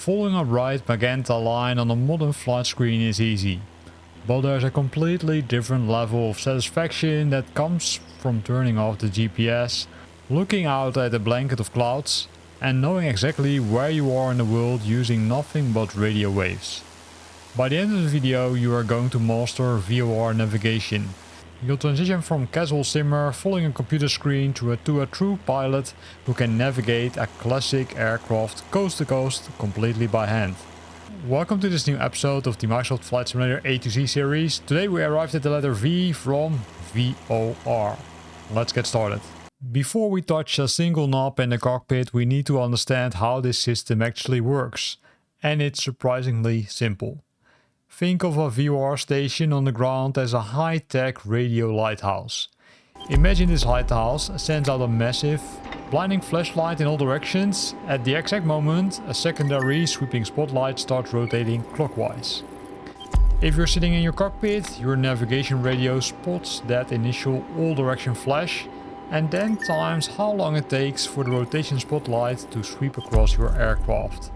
Following a bright magenta line on a modern flight screen is easy, but there's a completely different level of satisfaction that comes from turning off the GPS, looking out at a blanket of clouds, and knowing exactly where you are in the world using nothing but radio waves. By the end of the video you are going to master VOR navigation. You'll transition from casual simmer following a computer screen to a true pilot who can navigate a classic aircraft coast to coast completely by hand. Welcome to this new episode of the Microsoft Flight Simulator A-Z series. Today we arrived at the letter V from VOR. Let's get started. Before we touch a single knob in the cockpit, we need to understand how this system actually works. And it's surprisingly simple. Think of a VOR station on the ground as a high-tech radio lighthouse. Imagine this lighthouse sends out a massive, blinding flashlight in all directions. At the exact moment, a secondary sweeping spotlight starts rotating clockwise. If you're sitting in your cockpit, your navigation radio spots that initial all-direction flash and then times how long it takes for the rotation spotlight to sweep across your aircraft.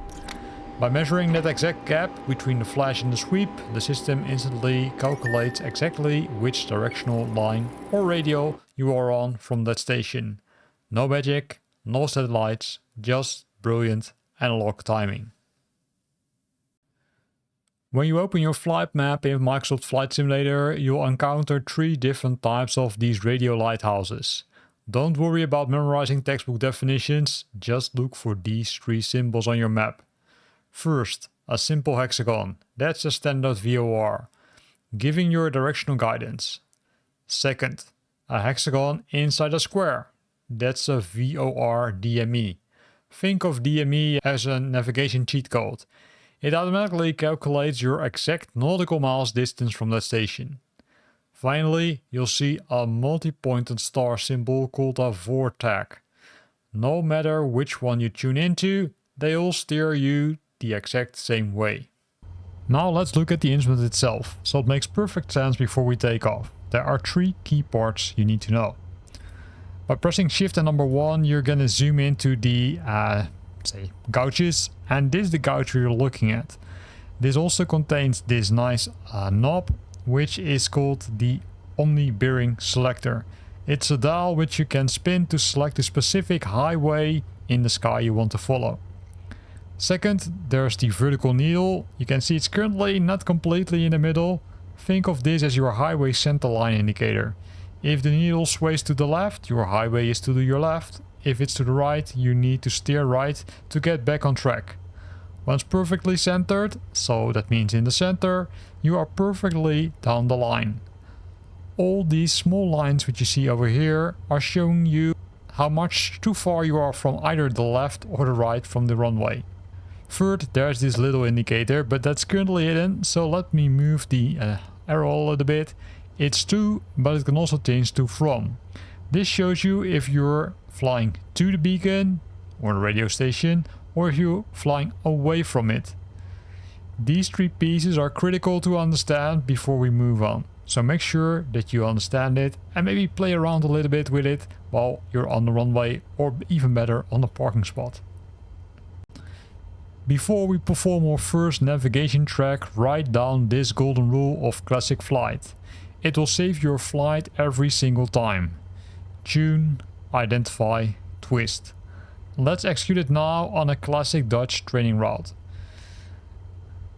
By measuring that exact gap between the flash and the sweep, the system instantly calculates exactly which directional line or radio you are on from that station. No magic, no satellites, just brilliant analog timing. When you open your flight map in Microsoft Flight Simulator, you'll encounter 3 different types of these radio lighthouses. Don't worry about memorizing textbook definitions, just look for these 3 symbols on your map. First, a simple hexagon, that's a standard VOR, giving your directional guidance. Second, a hexagon inside a square, that's a VOR DME. Think of DME as a navigation cheat code. It automatically calculates your exact nautical miles distance from that station. Finally, you'll see a multi-pointed star symbol called a VOR tag. No matter which one you tune into, they all steer you the exact same way. Now let's look at the instrument itself, so it makes perfect sense before we take off. There are 3 key parts you need to know. By pressing shift and number 1, you're gonna zoom into the say gouges, and this is the gouge you're looking at. This also contains this nice knob, which is called the Omni Bearing Selector. It's a dial which you can spin to select a specific highway in the sky you want to follow. Second, there's the vertical needle. You can see it's currently not completely in the middle. Think of this as your highway center line indicator. If the needle sways to the left, your highway is to your left. If it's to the right, you need to steer right to get back on track. Once perfectly centered, so that means in the center, you are perfectly down the line. All these small lines which you see over here are showing you how much too far you are from either the left or the right from the runway. Third, there's this little indicator, but that's currently hidden, so let me move the arrow a little bit. It's to, but it can also change to from. This shows you if you're flying to the beacon or the radio station, or if you're flying away from it. These 3 pieces are critical to understand before we move on, so make sure that you understand it and maybe play around a little bit with it while you're on the runway, or even better on the parking spot. Before we perform our first navigation track, write down this golden rule of classic flight. It will save your flight every single time. Tune, identify, twist. Let's execute it now on a classic Dutch training route.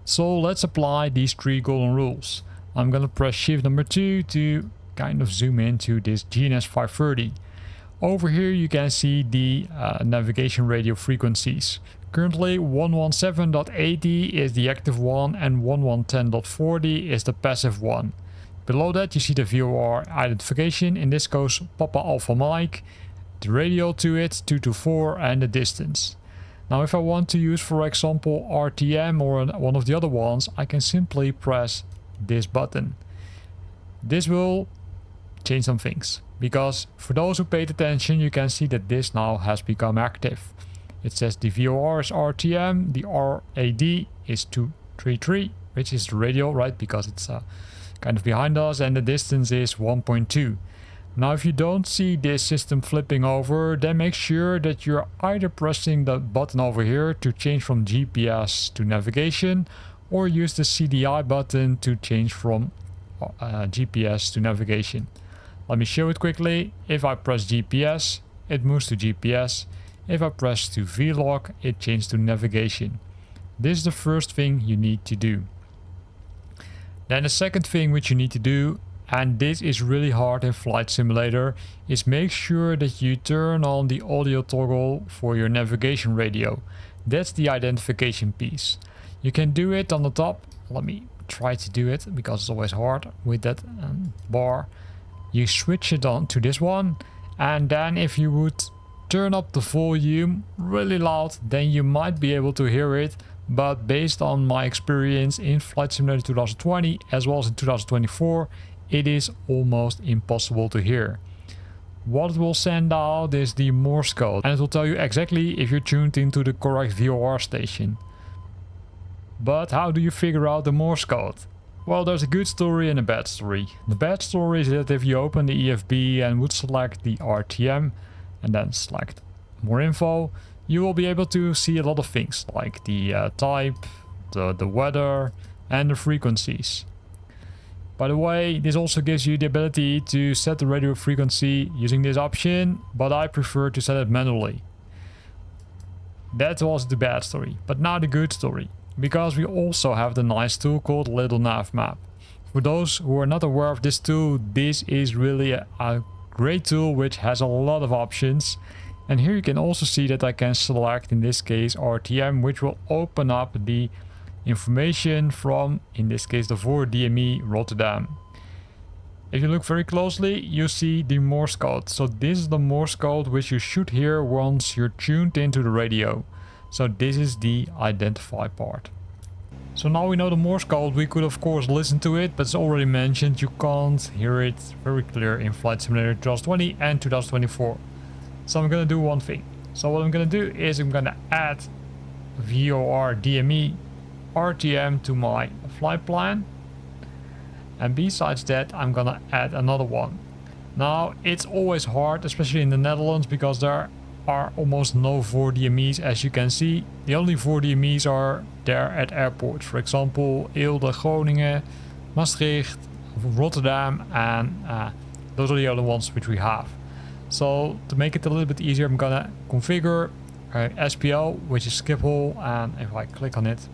So let's apply these 3 golden rules. I'm gonna press shift number 2 to kind of zoom into this GNS 530. Over here you can see the navigation radio frequencies. Currently 117.80 is the active one and 1110.40 is the passive one. Below that you see the VOR identification, in this case Papa Alpha Mike, the radial to it 224 and the distance. Now if I want to use for example RTM or one of the other ones, I can simply press this button. This will change some things, because for those who paid attention you can see that this now has become active. It says the VOR is RTM, the RAD is 233, which is the radial, right, because it's kind of behind us, and the distance is 1.2. Now if you don't see this system flipping over, then make sure that you're either pressing the button over here to change from GPS to navigation, or use the CDI button to change from GPS to navigation. Let me show it quickly. If I press GPS, it moves to GPS. If I press to VLOG, it changes to navigation. This is the first thing you need to do. Then the second thing which you need to do, and this is really hard in Flight Simulator, is make sure that you turn on the audio toggle for your navigation radio. That's the identification piece. You can do it on the top. Let me try to do it because it's always hard with that bar. You switch it on to this one, and then if you would turn up the volume really loud, then you might be able to hear it. But based on my experience in Flight Simulator 2020 as well as in 2024, it is almost impossible to hear. What it will send out is the Morse code, and it will tell you exactly if you're tuned into the correct VOR station. But how do you figure out the Morse code? Well, there's a good story and a bad story. The bad story is that if you open the EFB and would select the RTM and then select more info, you will be able to see a lot of things like the type, the weather and the frequencies. By the way, this also gives you the ability to set the radio frequency using this option, but I prefer to set it manually. That was the bad story, but now the good story. Because we also have the nice tool called Little Nav Map. For those who are not aware of this tool, this is really a great tool which has a lot of options. And here you can also see that I can select, in this case, RTM, which will open up the information from, in this case, the VOR DME Rotterdam. If you look very closely, you see the Morse code. So this is the Morse code which you should hear once you're tuned into the radio. So this is the identify part. So now we know the Morse code, we could of course listen to it, but it's already mentioned you can't hear it very clear in Flight Simulator 2020 and 2024. So I'm gonna do one thing. So what I'm gonna do is I'm gonna add VOR DME RTM to my flight plan. And besides that, I'm gonna add another one. Now it's always hard, especially in the Netherlands, because there are almost no VOR DMEs. As you can see, the only VOR DMEs are there at airports. For example, Eelde, Groningen, Maastricht, Rotterdam, and those are the other ones which we have. So to make it a little bit easier, I'm gonna configure SPL, which is Schiphol, and if I click on it,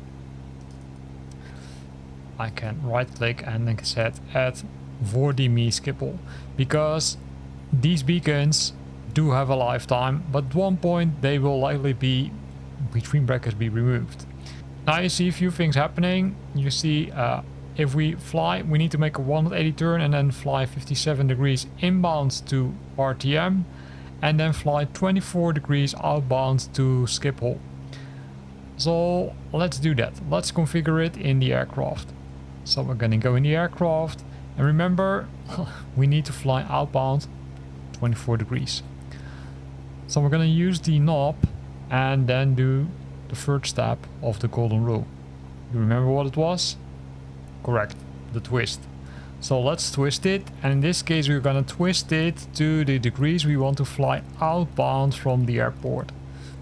I can right click and then set add VOR DME Schiphol, because these beacons do have a lifetime, but at one point they will likely be, between brackets, be removed. Now you see a few things happening. You see if we fly, we need to make a 180 turn and then fly 57 degrees inbound to RTM and then fly 24 degrees outbound to Schiphol. So let's do that. Let's configure it in the aircraft. So we're gonna go in the aircraft, and remember we need to fly outbound 24 degrees. So we're gonna use the knob and then do the third step of the golden rule. You remember what it was? Correct, the twist. So let's twist it, and in this case we're gonna twist it to the degrees we want to fly outbound from the airport,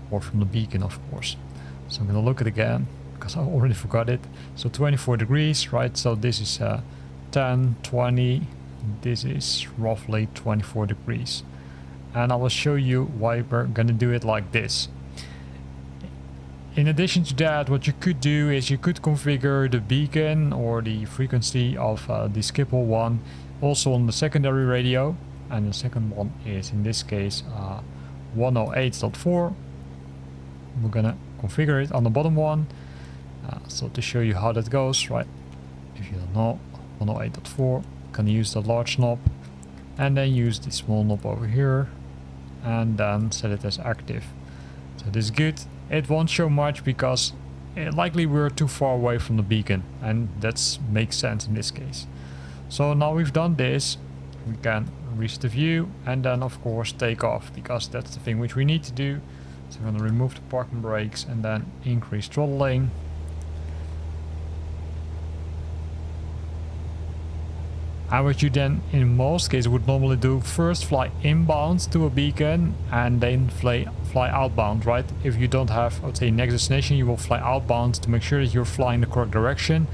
or from the beacon of course. So I'm gonna look at it again because I already forgot it. So 24 degrees, right? So this is 10, 20, this is roughly 24 degrees. And I will show you why we're gonna do it like this. In addition to that, what you could do is you could configure the beacon or the frequency of the Schiphol one also on the secondary radio, and the second one is in this case 108.4. We're gonna configure it on the bottom one. So to show you how that goes, right? If you don't know, 108.4, can use the large knob and then use the small knob over here and then set it as active. So this is good. It won't show much because likely we're too far away from the beacon, and that makes sense in this case. So now we've done this, we can reach the view and then of course take off, because that's the thing which we need to do. So I'm going to remove the parking brakes and then increase throttling. And what you then in most cases would normally do, first fly inbound to a beacon and then fly outbound, right? If you don't have, let's say, next destination, you will fly outbound to make sure that you're flying the correct direction.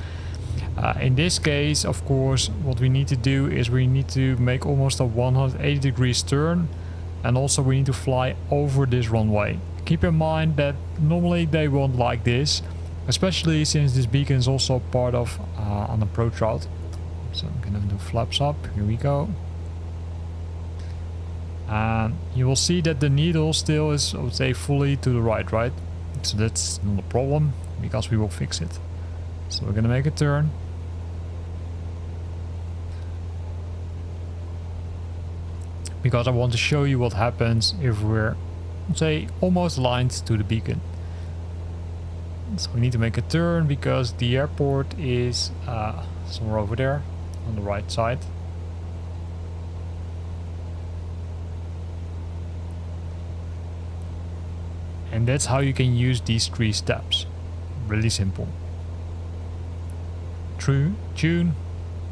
In this case, of course, what we need to do is we need to make almost a 180 degrees turn, and also we need to fly over this runway. Keep in mind that normally they won't like this, especially since this beacon is also part of an approach route. So I'm gonna do flaps up, here we go. And you will see that the needle still is, I would say, fully to the right? So that's not a problem, because we will fix it. So we're gonna make a turn. Because I want to show you what happens if we're, say, almost aligned to the beacon. So we need to make a turn because the airport is somewhere over there on the right side. And that's how you can use these 3 steps. Really simple. Tune.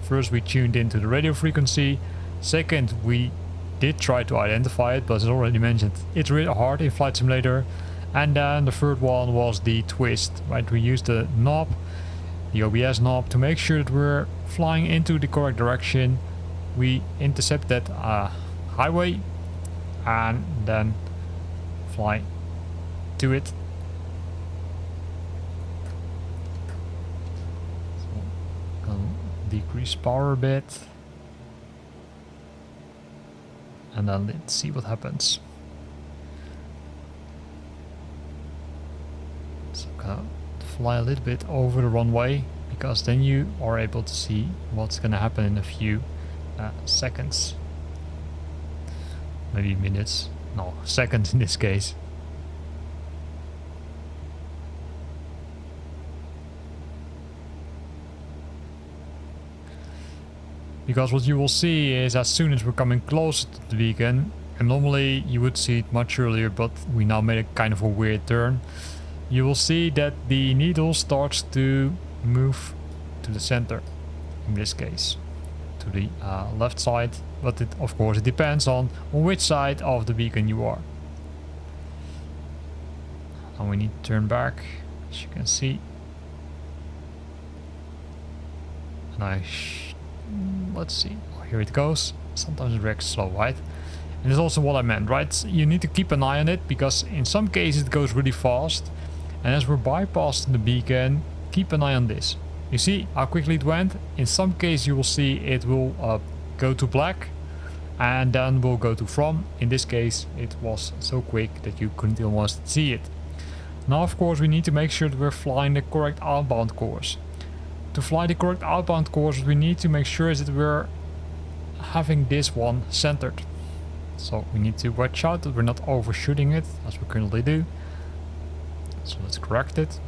First we tuned into the radio frequency. Second, we did try to identify it, but as already mentioned, it's really hard in Flight Simulator. And then the third one was the twist, right? We used the knob, the OBS knob, to make sure that we're flying into the correct direction. We intercept that highway and then fly to it. So, decrease power a bit. And then let's see what happens. So fly a little bit over the runway, because then you are able to see what's going to happen in a few seconds. Maybe minutes. No, seconds in this case. Because what you will see is as soon as we're coming closer to the beacon, and normally you would see it much earlier, but we now made a kind of a weird turn, you will see that the needle starts to move to the center, in this case, to the left side, but it, of course, it depends on which side of the beacon you are. And we need to turn back, as you can see. And let's see, here it goes. Sometimes it reacts slow, right? And that's also what I meant, right? You need to keep an eye on it, because in some cases it goes really fast. And as we're bypassing the beacon, keep an eye on this. You see how quickly it went? In some cases you will see it will go to black and then will go to from. In this case it was so quick that you couldn't almost see it. Now of course we need to make sure that we're flying the correct outbound course. To fly the correct outbound course, what we need to make sure is that we're having this one centered. So we need to watch out that we're not overshooting it, as we currently do. So let's correct it.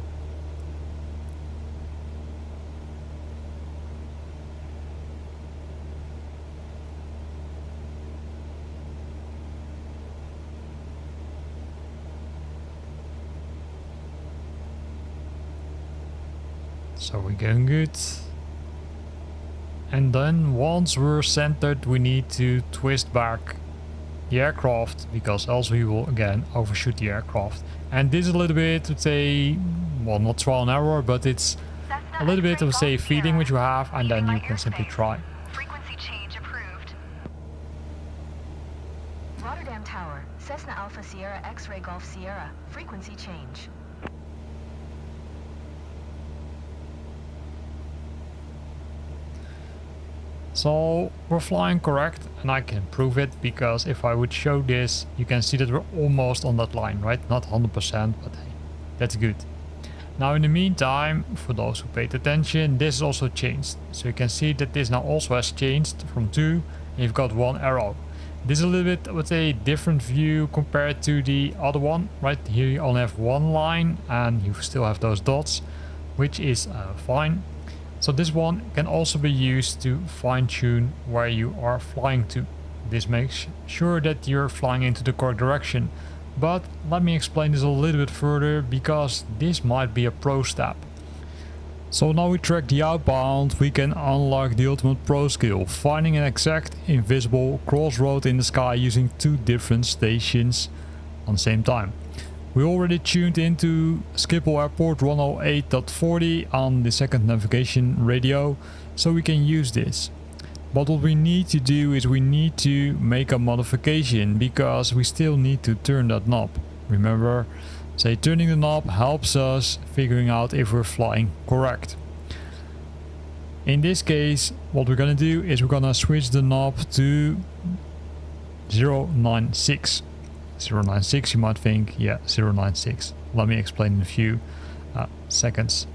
So we're going good. And then once we're centered, we need to twist back the aircraft, because else we will again overshoot the aircraft. And this is a little bit, let's say, well, not trial and error, but it's a little bit of, say, feeling which you have, and then you can simply try. Frequency change approved. Rotterdam Tower, Cessna Alpha Sierra X-Ray Golf Sierra, frequency change. So we're flying correct, and I can prove it, because if I would show this, you can see that we're almost on that line, right? Not 100%, but hey, that's good. Now in the meantime, for those who paid attention, this is also changed. So you can see that this now also has changed from 2, and you've got 1 arrow. This is a little bit, I would say, different view compared to the other one, right? Here you only have 1 line, and you still have those dots, which is fine. So this one can also be used to fine-tune where you are flying to. This makes sure that you're flying into the correct direction. But let me explain this a little bit further, because this might be a pro step. So now we track the outbound, we can unlock the ultimate pro skill, finding an exact invisible crossroad in the sky using 2 different stations on the same time. We already tuned into Schiphol Airport 108.40 on the second navigation radio, so we can use this. But what we need to do is we need to make a modification, because we still need to turn that knob. Remember, say turning the knob helps us figuring out if we're flying correct. In this case, what we're gonna do is we're gonna switch the knob to 096. 096, you might think, yeah, 096. Let me explain in a few seconds.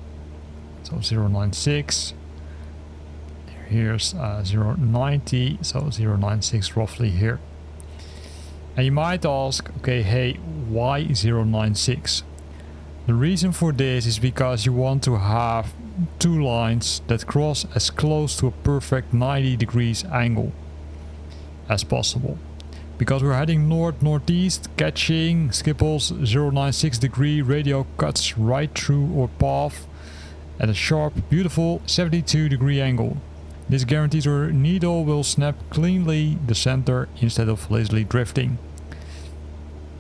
So 096. Here's 090, so 096 roughly here. And you might ask, okay, hey, why 096? The reason for this is because you want to have 2 lines that cross as close to a perfect 90 degrees angle as possible. Because we're heading north-northeast, catching Schiphol's 096 degree radio cuts right through our path at a sharp, beautiful 72 degree angle. This guarantees our needle will snap cleanly the center instead of lazily drifting.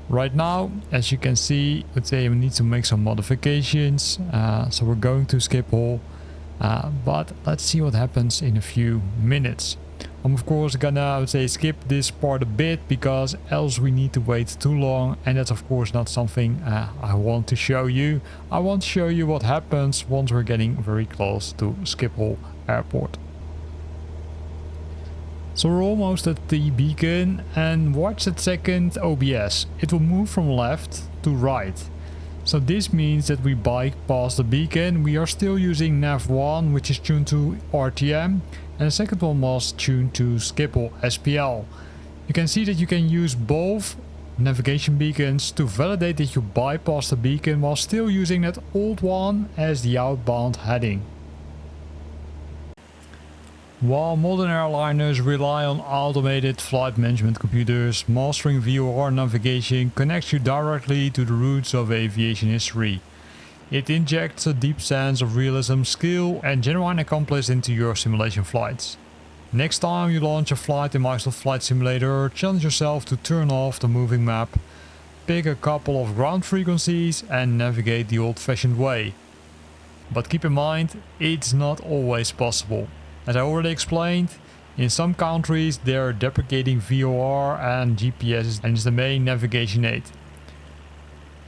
Right now, as you can see, let's say we need to make some modifications, so we're going to Schiphol, but let's see what happens in a few minutes. I'm of course gonna, I would say, skip this part a bit, because else we need to wait too long, and that's of course not something I want to show you. I want to show you what happens once we're getting very close to Schiphol Airport. So we're almost at the beacon, and watch that second OBS. It will move from left to right. So this means that we bypass the beacon. We are still using nav 1, which is tuned to RTM, and the second one was tuned to Schiphol SPL. You can see that you can use both navigation beacons to validate that you bypass the beacon while still using that old one as the outbound heading. While modern airliners rely on automated flight management computers, mastering VOR navigation connects you directly to the roots of aviation history. It injects a deep sense of realism, skill and genuine accomplice into your simulation flights. Next time you launch a flight in Microsoft Flight Simulator, challenge yourself to turn off the moving map, pick a couple of ground frequencies and navigate the old-fashioned way. But keep in mind, it's not always possible. As I already explained, in some countries they are deprecating VOR and GPS and is the main navigation aid.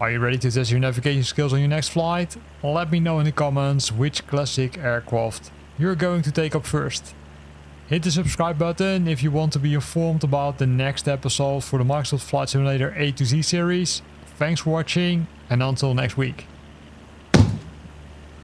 Are you ready to test your navigation skills on your next flight? Let me know in the comments which classic aircraft you're going to take up first. Hit the subscribe button if you want to be informed about the next episode for the Microsoft Flight Simulator A to Z series. Thanks for watching, and until next week.